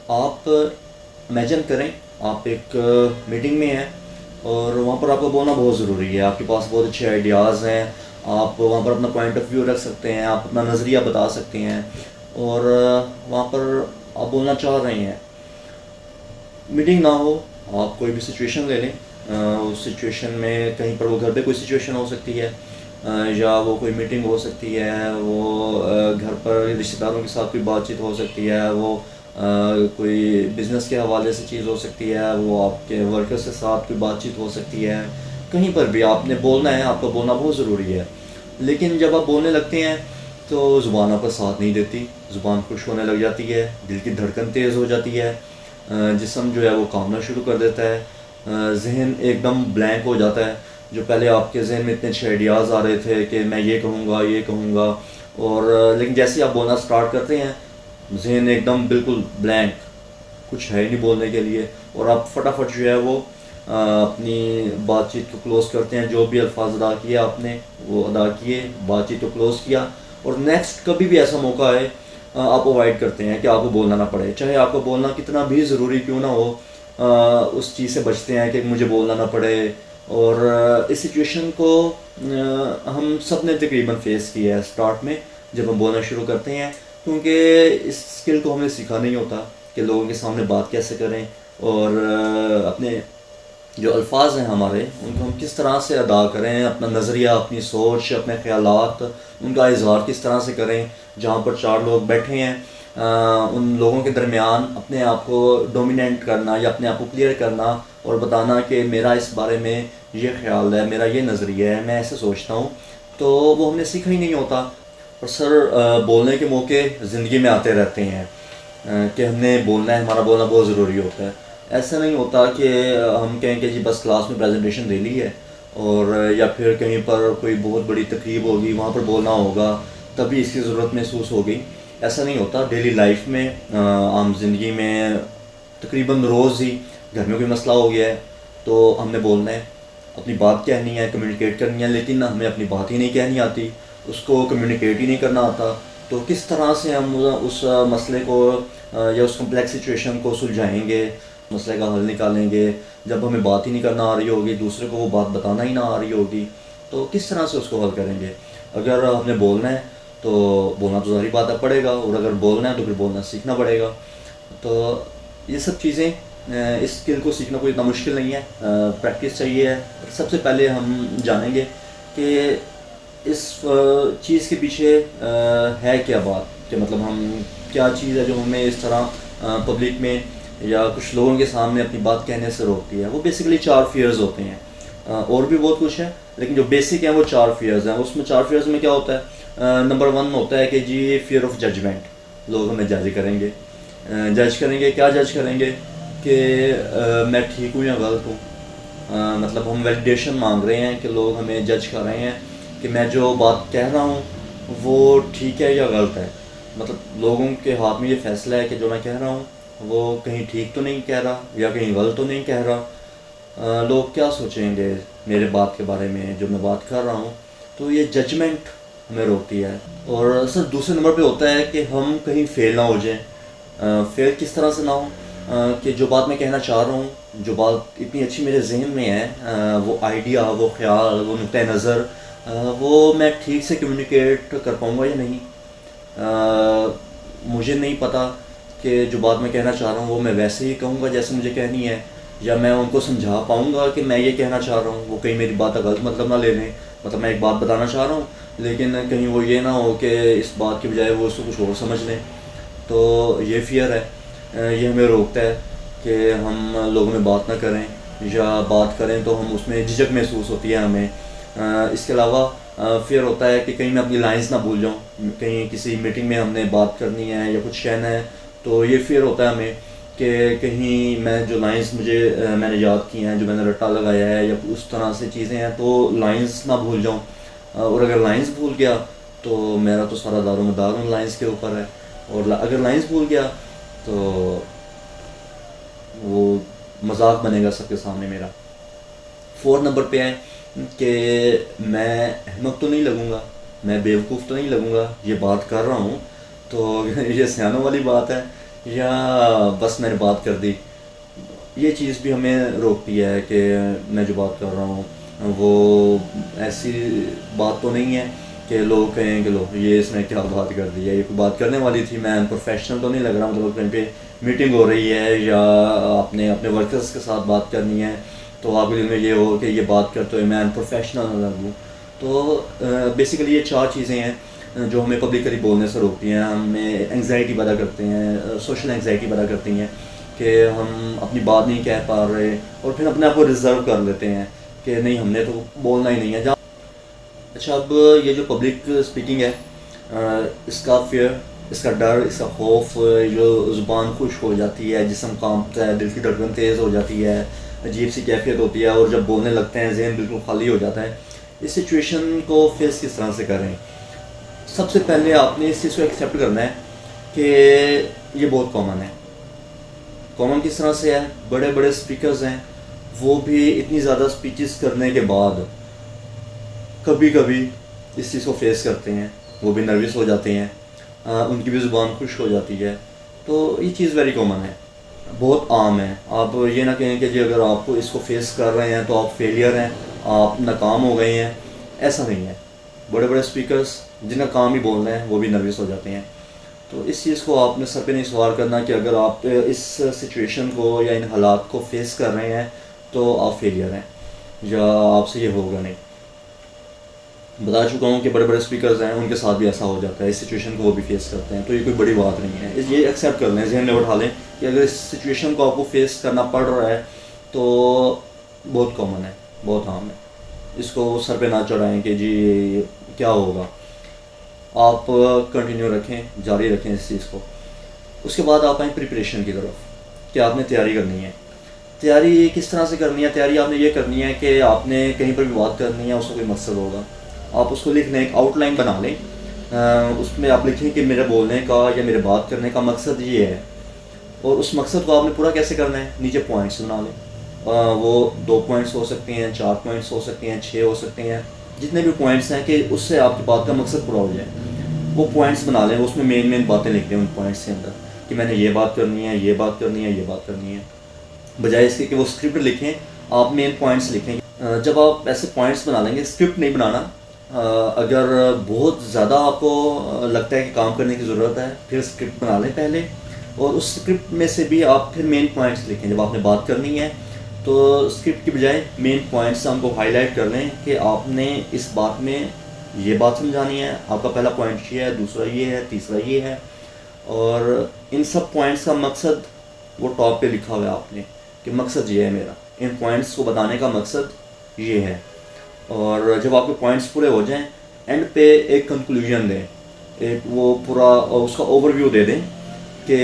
آپ امیجن کریں آپ ایک میٹنگ میں ہیں اور وہاں پر آپ کو بولنا بہت ضروری ہے. آپ کے پاس بہت اچھے آئیڈیاز ہیں, آپ وہاں پر اپنا پوائنٹ آف ویو رکھ سکتے ہیں, آپ اپنا نظریہ بتا سکتے ہیں اور وہاں پر آپ بولنا چاہ رہے ہیں. میٹنگ نہ ہو, آپ کوئی بھی سچویشن لے لیں. اس سچویشن میں کہیں پر وہ گھر پہ کوئی سچویشن ہو سکتی ہے یا وہ کوئی میٹنگ ہو سکتی ہے, وہ گھر پر رشتہ داروں کے ساتھ کوئی بات چیت ہو سکتی ہے, وہ کوئی بزنس کے حوالے سے چیز ہو سکتی ہے, وہ آپ کے ورکرز کے ساتھ کوئی بات چیت ہو سکتی ہے. کہیں پر بھی آپ نے بولنا ہے, آپ کو بولنا بہت ضروری ہے. لیکن جب آپ بولنے لگتے ہیں تو زبان آپ کا ساتھ نہیں دیتی, زبان خشک ہونے لگ جاتی ہے, دل کی دھڑکن تیز ہو جاتی ہے, جسم جو ہے وہ کامنا شروع کر دیتا ہے, ذہن ایک دم بلینک ہو جاتا ہے. جو پہلے آپ کے ذہن میں اتنے اچھے آئیڈیاز آ رہے تھے کہ میں یہ کہوں گا یہ کہوں گا, اور لیکن جیسے آپ بولنا سٹارٹ کرتے ہیں ذہن ایک دم بالکل بلینک, کچھ ہے ہی نہیں بولنے کے لیے, اور آپ فٹافٹ جو ہے وہ اپنی بات چیت کو کلوز کرتے ہیں. جو بھی الفاظ ادا کیے آپ نے وہ ادا کیے, بات چیت کو کلوز کیا, اور نیکسٹ کبھی بھی ایسا موقع آئے آپ اوائڈ کرتے ہیں کہ آپ کو بولنا نہ پڑے, چاہے آپ کو بولنا کتنا بھی ضروری کیوں نہ ہو. اس چیز سے بچتے ہیں کہ مجھے بولنا نہ پڑے. اور اس سچویشن کو ہم سب نے تقریباً فیس کیا ہے اسٹارٹ میں جب ہم بولنا شروع کرتے ہیں, کیونکہ اس اسکل کو ہمیں سیکھا نہیں ہوتا کہ لوگوں کے سامنے بات کیسے کریں, اور اپنے جو الفاظ ہیں ہمارے ان کو ہم کس طرح سے ادا کریں, اپنا نظریہ, اپنی سوچ, اپنے خیالات, ان کا اظہار کس طرح سے کریں. جہاں پر 4 لوگ بیٹھے ہیں ان لوگوں کے درمیان اپنے آپ کو ڈومیننٹ کرنا یا اپنے آپ کو کلیئر کرنا اور بتانا کہ میرا اس بارے میں یہ خیال ہے, میرا یہ نظریہ ہے, میں ایسے سوچتا ہوں, تو وہ ہم نے سیکھا ہی نہیں ہوتا. اور سر بولنے کے موقع زندگی میں آتے رہتے ہیں کہ ہم نے بولنا ہے, ہمارا بولنا بہت ضروری ہوتا ہے. ایسا نہیں ہوتا کہ ہم کہیں کہ جی بس کلاس میں پریزنٹیشن دے لی ہے, اور یا پھر کہیں پر کوئی بہت بڑی تقریب ہوگی وہاں پر بولنا ہوگا تبھی اس کی ضرورت محسوس ہوگی. ایسا نہیں ہوتا. ڈیلی لائف میں عام زندگی میں تقریباً روز ہی گھر میں کوئی مسئلہ ہو گیا ہے تو ہم نے بولنا ہے, اپنی بات کہنی ہے, کمیونیکیٹ کرنی ہے, لیکن ہمیں اپنی بات ہی نہیں کہنی آتی, اس کو کمیونیکیٹ ہی نہیں کرنا آتا. تو کس طرح سے ہم اس مسئلے کو یا اس کمپلیکس سچویشن کو سلجھائیں گے, مسئلے کا حل نکالیں گے, جب ہمیں بات ہی نہیں کرنا آ رہی ہوگی, دوسرے کو وہ بات بتانا ہی نہ آ رہی ہوگی, تو کس طرح سے اس کو حل کریں گے. اگر ہم نے بولنا ہے تو بولنا تو ظاہری بات ہے پڑے گا, اور اگر بولنا ہے تو پھر بولنا سیکھنا پڑے گا. تو یہ سب چیزیں اس اسکل کو سیکھنا کوئی اتنا مشکل نہیں ہے, پریکٹس چاہیے ہے. سب سے پہلے ہم جانیں گے کہ اس چیز کے پیچھے ہے کیا بات, کہ مطلب ہم کیا چیز ہے جو ہمیں اس طرح پبلک میں یا کچھ لوگوں کے سامنے اپنی بات کہنے سے روکتی ہے. وہ بیسیکلی 4 فیئرز ہوتے ہیں, اور بھی بہت کچھ ہے لیکن جو بیسک ہیں وہ 4 فیئرز ہیں. اس میں 4 فیئرز میں کیا ہوتا ہے, نمبر 1 ہوتا ہے کہ جی فیئر آف ججمنٹ, لوگ ہمیں جج کریں گے. جج کریں گے, کیا جج کریں گے کہ میں ٹھیک ہوں یا غلط ہوں. مطلب ہم ویلیڈیشن مانگ رہے ہیں کہ لوگ ہمیں جج کر رہے ہیں کہ میں جو بات کہہ رہا ہوں وہ ٹھیک ہے یا غلط ہے. مطلب لوگوں کے ہاتھ میں یہ فیصلہ ہے کہ جو میں کہہ رہا ہوں وہ کہیں ٹھیک تو نہیں کہہ رہا یا کہیں غلط تو نہیں کہہ رہا. لوگ کیا سوچیں گے میرے بات کے بارے میں جو میں بات کر رہا ہوں. تو یہ ججمنٹ ہمیں روکتی ہے. اور سر دوسرے نمبر پہ ہوتا ہے کہ ہم کہیں فیل نہ ہو جائیں. فیل کس طرح سے نہ ہو کہ جو بات میں کہنا چاہ رہا ہوں, جو بات اتنی اچھی میرے ذہن میں ہے, وہ آئیڈیا, وہ خیال, وہ نقطۂ نظر, وہ میں ٹھیک سے کمیونیکیٹ کر پاؤں گا یا نہیں. مجھے نہیں پتہ کہ جو بات میں کہنا چاہ رہا ہوں وہ میں ویسے ہی کہوں گا جیسے مجھے کہنی ہے, یا میں ان کو سمجھا پاؤں گا کہ میں یہ کہنا چاہ رہا ہوں, وہ کہیں میری بات کا غلط مطلب نہ لے لیں. مطلب میں ایک بات بتانا چاہ رہا ہوں لیکن کہیں وہ یہ نہ ہو کہ اس بات کی بجائے وہ اس کو کچھ اور سمجھ لیں. تو یہ فیئر ہے, یہ ہمیں روکتا ہے کہ ہم لوگوں میں بات نہ کریں, یا بات کریں تو ہم اس میں جھجک محسوس ہوتی ہے ہمیں. اس کے علاوہ فیئر ہوتا ہے کہ کہیں میں اپنی لائنز نہ بھول جاؤں, کہیں کسی میٹنگ میں ہم نے بات کرنی ہے یا کچھ کہنا ہے, تو یہ فیئر ہوتا ہے ہمیں کہ کہیں میں جو لائنز میں نے یاد کی ہیں, جو میں نے رٹا لگایا ہے یا اس طرح سے چیزیں ہیں, تو لائنز نہ بھول جاؤں. اور اگر لائنز بھول گیا تو میرا تو سارا دار و مدار ان لائنز کے اوپر ہے, اور اگر لائنز بھول گیا تو وہ مذاق بنے گا سب کے سامنے میرا. 4 نمبر پہ ہے کہ میں احمق تو نہیں لگوں گا, میں بیوقوف تو نہیں لگوں گا, یہ بات کر رہا ہوں تو یہ سیانوں والی بات ہے یا بس میں نے بات کر دی. یہ چیز بھی ہمیں روکتی ہے کہ میں جو بات کر رہا ہوں وہ ایسی بات تو نہیں ہے کہ لوگ کہیں کہ لو یہ اس نے کیا بات کر دی ہے, یہ کوئی بات کرنے والی تھی, میں پروفیشنل تو نہیں لگ رہا, مطلب کہیں پہ میٹنگ ہو رہی ہے یا آپ نے اپنے ورکرز کے ساتھ بات کرنی ہے تو آپ کے دل میں یہ ہو کہ یہ بات کرتے ہوئے میں پروفیشنل نہ لگوں. تو بیسیکلی یہ 4 چیزیں ہیں جو ہمیں پبلکلی بولنے سے روکتی ہیں, ہمیں انگزائٹی پیدا کرتے ہیں, سوشل انگزائٹی پیدا کرتی ہیں کہ ہم اپنی بات نہیں کہہ پا رہے اور پھر اپنے آپ کو ریزرو کر لیتے ہیں کہ نہیں ہم نے تو بولنا ہی نہیں ہے. اچھا, اب یہ جو پبلک اسپیکنگ ہے اس کا فیئر, اس کا ڈر, اس کا خوف, جو زبان خشک ہو جاتی ہے, جسم کانپتا ہے, دل کی دھڑکن تیز ہو جاتی ہے, عجیب سی کیفیت ہوتی ہے اور جب بولنے لگتے ہیں ذہن بالکل خالی ہو جاتا ہے, اس سچویشن کو فیس کس طرح سے کریں؟ سب سے پہلے آپ نے اس چیز کو ایکسیپٹ کرنا ہے کہ یہ بہت کامن ہے. کامن کس طرح سے ہے؟ بڑے بڑے اسپیکرز ہیں وہ بھی اتنی زیادہ اسپیچز کرنے کے بعد کبھی کبھی اس چیز کو فیس کرتے ہیں, وہ بھی نروس ہو جاتے ہیں, ان کی بھی زبان خشک ہو جاتی ہے. تو یہ چیز ویری کامن ہے, بہت عام ہے. آپ یہ نہ کہیں کہ جی اگر آپ کو اس کو فیس کر رہے ہیں تو آپ فیلئر ہیں, آپ ناکام ہو گئے ہیں, ایسا نہیں ہے. بڑے بڑے اسپیکرز جن کا کام ہی بولنا ہے وہ بھی نروس ہو جاتے ہیں. تو اس چیز کو آپ نے سر پہ نہیں سوار کرنا کہ اگر آپ اس سچویشن کو یا ان حالات کو فیس کر رہے ہیں تو آپ فیلئر ہیں یا آپ سے یہ ہوگا نہیں. بتا چکا ہوں کہ بڑے بڑے اسپیکرز ہیں ان کے ساتھ بھی ایسا ہو جاتا ہے, اس سچویشن کو وہ بھی فیس کرتے ہیں. تو یہ کوئی بڑی بات نہیں ہے, یہ ایکسیپٹ کر لیں, ذہن میں اٹھا لیں کہ اگر اس سچویشن کو آپ کو فیس کرنا پڑ رہا ہے تو بہت کامن ہے, بہت عام ہے. اس کو سر پہ نہ چڑھائیں کہ جی کیا ہوگا, آپ کنٹینیو رکھیں, جاری رکھیں اس چیز کو. اس کے بعد آپ آئیں پریپریشن کی طرف کہ آپ نے تیاری کرنی ہے. تیاری کس طرح سے کرنی ہے؟ تیاری آپ نے یہ کرنی ہے کہ آپ نے کہیں پر بھی بات کرنی ہے, اس کا کوئی مقصد ہوگا, آپ اس کو لکھ لیں, ایک آؤٹ لائن بنا لیں. اس میں آپ لکھیں کہ میرے بولنے کا یا میرے بات کرنے کا مقصد یہ ہے, اور اس مقصد کو آپ نے پورا کیسے کرنا ہے, نیچے پوائنٹس بنا لیں. وہ 2 پوائنٹس ہو سکتے ہیں, 4 پوائنٹس ہو سکتے ہیں, 6 ہو سکتے ہیں, جتنے بھی پوائنٹس ہیں کہ اس سے آپ کی بات کا مقصد پورا ہو جائے. وہ پوائنٹس بنا لیں, اس میں مین باتیں لکھ دیں ان پوائنٹس کے اندر کہ میں نے یہ بات کرنی ہے, یہ بات کرنی ہے, یہ بات کرنی ہے. بجائے اس کے کہ وہ اسکرپٹ لکھیں, آپ مین پوائنٹس لکھیں. جب آپ ایسے پوائنٹس بنا لیں گے, اسکرپٹ نہیں بنانا. اگر بہت زیادہ آپ کو لگتا ہے کہ کام کرنے کی ضرورت ہے پھر اسکرپٹ بنا لیں پہلے, اور اس اسکرپٹ میں سے بھی آپ پھر مین پوائنٹس لکھیں. جب آپ نے بات کرنی ہے تو اسکرپٹ کی بجائے مین پوائنٹس ہم کو ہائی لائٹ کر لیں کہ آپ نے اس بات میں یہ بات سمجھانی ہے, آپ کا پہلا پوائنٹ یہ ہے, دوسرا یہ ہے, تیسرا یہ ہے. اور ان سب پوائنٹس کا مقصد وہ ٹاپ پہ لکھا ہوا ہے آپ نے کہ مقصد یہ ہے میرا, ان پوائنٹس کو بتانے کا مقصد یہ ہے. اور جب آپ کے پوائنٹس پورے ہو جائیں, اینڈ پہ ایک کنکلوژن دیں, ایک وہ پورا اس کا اوور ویو دے دیں کہ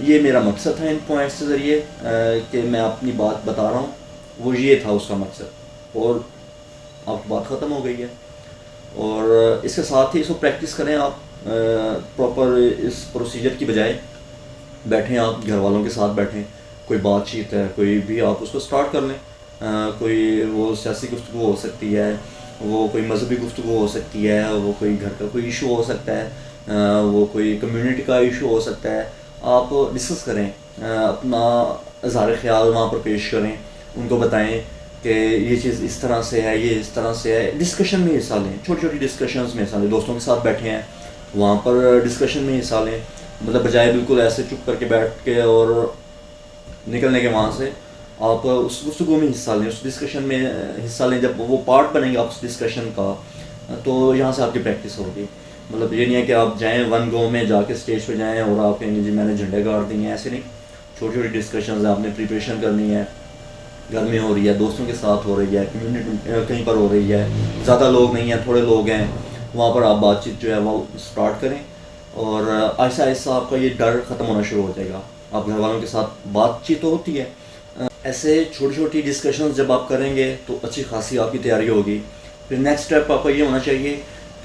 یہ میرا مقصد تھا ان پوائنٹس کے ذریعے کہ میں اپنی بات بتا رہا ہوں, وہ یہ تھا اس کا مقصد, اور آپ کی بات ختم ہو گئی ہے. اور اس کے ساتھ ہی اس کو پریکٹس کریں آپ پراپر. اس پروسیجر کی بجائے بیٹھیں, آپ گھر والوں کے ساتھ بیٹھیں, کوئی بات چیت ہے کوئی بھی, آپ اس کو سٹارٹ کر لیں. کوئی وہ سیاسی گفتگو ہو سکتی ہے, وہ کوئی مذہبی گفتگو ہو سکتی ہے, وہ کوئی گھر کا کوئی ایشو ہو سکتا ہے, وہ کوئی کمیونٹی کا ایشو ہو سکتا ہے. آپ ڈسکس کریں, اپنا اظہار خیال وہاں پر پیش کریں, ان کو بتائیں کہ یہ چیز اس طرح سے ہے, یہ اس طرح سے ہے. ڈسکشن میں حصہ لیں, چھوٹی چھوٹی ڈسکشنز میں حصہ لیں. دوستوں کے ساتھ بیٹھے ہیں وہاں پر ڈسکشن میں حصہ لیں, مطلب بجائے بالکل ایسے چپ کر کے بیٹھ کے اور نکلنے کے وہاں سے, آپ اس گفتگو میں حصہ لیں, اس ڈسکشن میں حصہ لیں. جب وہ پارٹ بنیں گے آپ اس ڈسکشن کا تو یہاں سے آپ کی پریکٹس ہوگی. مطلب یہ نہیں ہے کہ آپ جائیں ون گو میں جا کے اسٹیج پہ جائیں اور آپ کہیں گے جی میں نے جھنڈے گاڑ دیے ہیں, ایسے نہیں. چھوٹی چھوٹی ڈسکشنز آپ نے پریپریشن کرنی ہے, گھر میں ہو رہی ہے, دوستوں کے ساتھ ہو رہی ہے, کمیونٹی کہیں پر ہو رہی ہے, زیادہ لوگ نہیں ہیں, تھوڑے لوگ ہیں, وہاں پر آپ بات چیت جو ہے وہ اسٹارٹ کریں. اور آہستہ آہستہ آپ کا یہ ڈر ختم ہونا شروع ہو جائے گا. آپ گھر والوں کے ساتھ بات چیت تو ہوتی ہے, ایسے چھوٹی چھوٹی ڈسکشنز جب آپ کریں گے تو اچھی خاصی آپ کی تیاری ہوگی. پھر نیکسٹ اسٹیپ آپ کا یہ ہونا چاہیے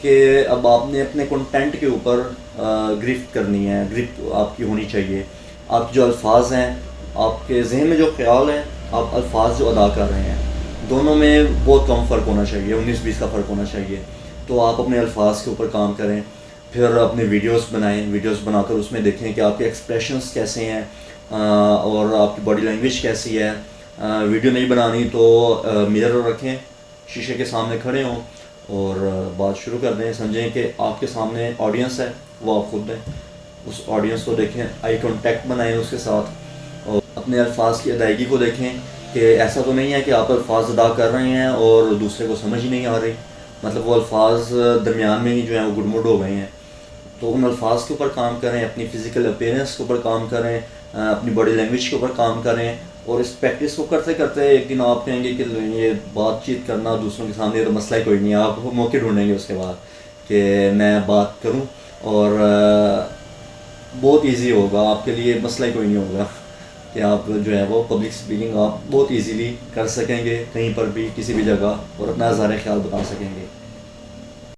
کہ اب آپ نے اپنے کنٹینٹ کے اوپر گرفت کرنی ہے, گرپ آپ کی ہونی چاہیے. آپ جو الفاظ ہیں, آپ کے ذہن میں جو خیال ہے, آپ الفاظ جو ادا کر رہے ہیں, دونوں میں بہت کم فرق ہونا چاہیے, 19-20 کا فرق ہونا چاہیے. تو آپ اپنے الفاظ کے اوپر کام کریں, پھر اپنے ویڈیوز بنائیں، ویڈیوز بنا کر اس میں دیکھیں کہ آپ کے ایکسپریشنس کیسے ہیں اور آپ کی باڈی لینگویج کیسی ہے۔ ویڈیو نہیں بنانی تو مرر رکھیں، شیشے کے سامنے کھڑے ہوں اور بات شروع کر دیں۔ سمجھیں کہ آپ کے سامنے آڈینس ہے، وہ آپ خود ہیں، اس آڈینس کو دیکھیں، آئی کانٹیکٹ بنائیں اس کے ساتھ، اور اپنے الفاظ کی ادائیگی کو دیکھیں کہ ایسا تو نہیں ہے کہ آپ الفاظ ادا کر رہے ہیں اور دوسرے کو سمجھ ہی نہیں آ رہی، مطلب وہ الفاظ درمیان میں ہی جو ہیں وہ گڈ مڈ ہو گئے ہیں۔ تو ان الفاظ کے اوپر کام کریں، اپنی فزیکل اپیرنس کے اوپر کام کریں، اپنی باڈی لینگویج کے اوپر کام کریں، اور اس پریکٹس کو کرتے کرتے ایک دن آپ کہیں گے کہ یہ بات چیت کرنا دوسروں کے سامنے تو مسئلہ ہی کوئی نہیں ہے، آپ موقع ڈھونڈیں گے اس کے بعد کہ میں بات کروں، اور بہت ایزی ہوگا آپ کے لیے، مسئلہ ہی کوئی نہیں ہوگا کہ آپ جو ہے وہ پبلک اسپیکنگ آپ بہت ایزیلی کر سکیں گے کہیں پر بھی، کسی بھی جگہ، اور اپنا اظہار خیال بتا سکیں گے۔